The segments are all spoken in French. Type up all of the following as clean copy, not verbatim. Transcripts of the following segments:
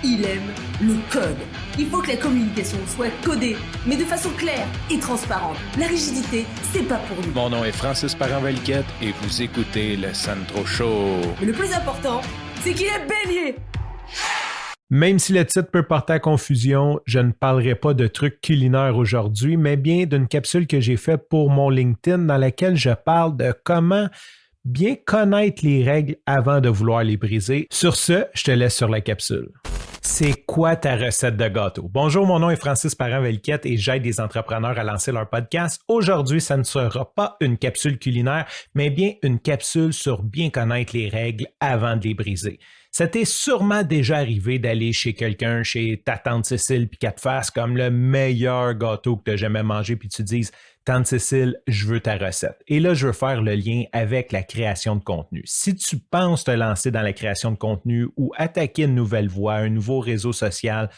il aime le code. Il faut que la communication soit codée, mais de façon claire et transparente. La rigidité, c'est pas pour nous. Mon nom est Francis Parent-Valquette et vous écoutez le Sandro Show. Mais le plus important, c'est qu'il est bélier. Même si le titre peut porter à confusion, je ne parlerai pas de trucs culinaires aujourd'hui, mais bien d'une capsule que j'ai faite pour mon LinkedIn dans laquelle je parle de comment bien connaître les règles avant de vouloir les briser. Sur ce, je te laisse sur la capsule. C'est quoi ta recette de gâteau? Bonjour, mon nom est Francis Parent-Valquette et j'aide des entrepreneurs à lancer leur podcast. Aujourd'hui, ça ne sera pas une capsule culinaire, mais bien une capsule sur bien connaître les règles avant de les briser. Ça t'est sûrement déjà arrivé d'aller chez quelqu'un, chez ta tante Cécile, puis qu'elle te fasse comme le meilleur gâteau que tu as jamais mangé, puis tu te dises « Tante Cécile, je veux ta recette ». Et là, je veux faire le lien avec la création de contenu. Si tu penses te lancer dans la création de contenu ou attaquer une nouvelle voie, un nouveau réseau social,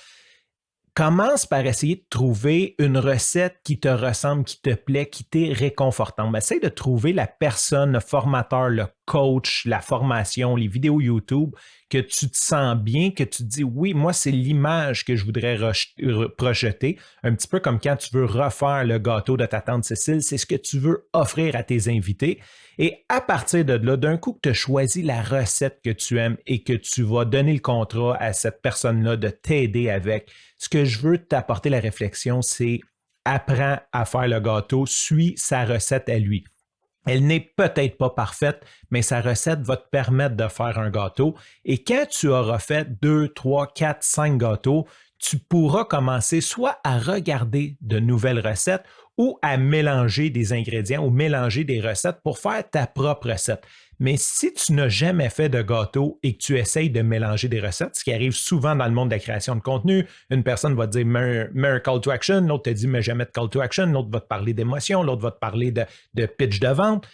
commence par essayer de trouver une recette qui te ressemble, qui te plaît, qui t'est réconfortante. Essaye de trouver la personne, le formateur, le coach, la formation, les vidéos YouTube, que tu te sens bien, que tu te dis oui, moi, c'est l'image que je voudrais projeter. Un petit peu comme quand tu veux refaire le gâteau de ta tante Cécile, c'est ce que tu veux offrir à tes invités. Et à partir de là, d'un coup que tu as choisi la recette que tu aimes et que tu vas donner le contrat à cette personne-là de t'aider avec, ce que je veux t'apporter la réflexion, c'est apprends à faire le gâteau, suis sa recette à lui. Elle n'est peut-être pas parfaite, mais sa recette va te permettre de faire un gâteau. Et quand tu auras fait 2, 3, 4, 5 gâteaux, tu pourras commencer soit à regarder de nouvelles recettes ou à mélanger des ingrédients ou mélanger des recettes pour faire ta propre recette. Mais si tu n'as jamais fait de gâteau et que tu essayes de mélanger des recettes, ce qui arrive souvent dans le monde de la création de contenu, une personne va te dire « mets un call to action », l'autre te dit « mais jamais de call to action », l'autre va te parler d'émotion, l'autre va te parler de pitch de vente.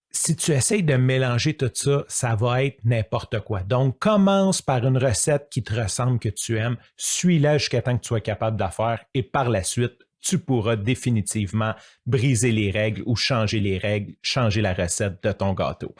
Si tu essayes de mélanger tout ça, ça va être n'importe quoi. Donc, commence par une recette qui te ressemble, que tu aimes, suis-la jusqu'à temps que tu sois capable de la faire et par la suite, tu pourras définitivement briser les règles ou changer les règles, changer la recette de ton gâteau.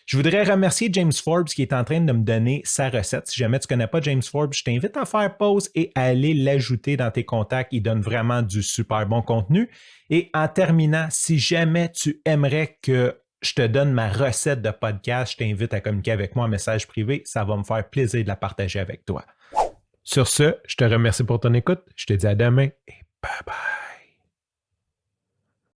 Je voudrais remercier James Forbes qui est en train de me donner sa recette. Si jamais tu ne connais pas James Forbes, je t'invite à faire pause et à aller l'ajouter dans tes contacts. Il donne vraiment du super bon contenu. Et en terminant, si jamais tu aimerais que je te donne ma recette de podcast, je t'invite à communiquer avec moi en message privé. Ça va me faire plaisir de la partager avec toi. Sur ce, je te remercie pour ton écoute. Je te dis à demain et bye bye.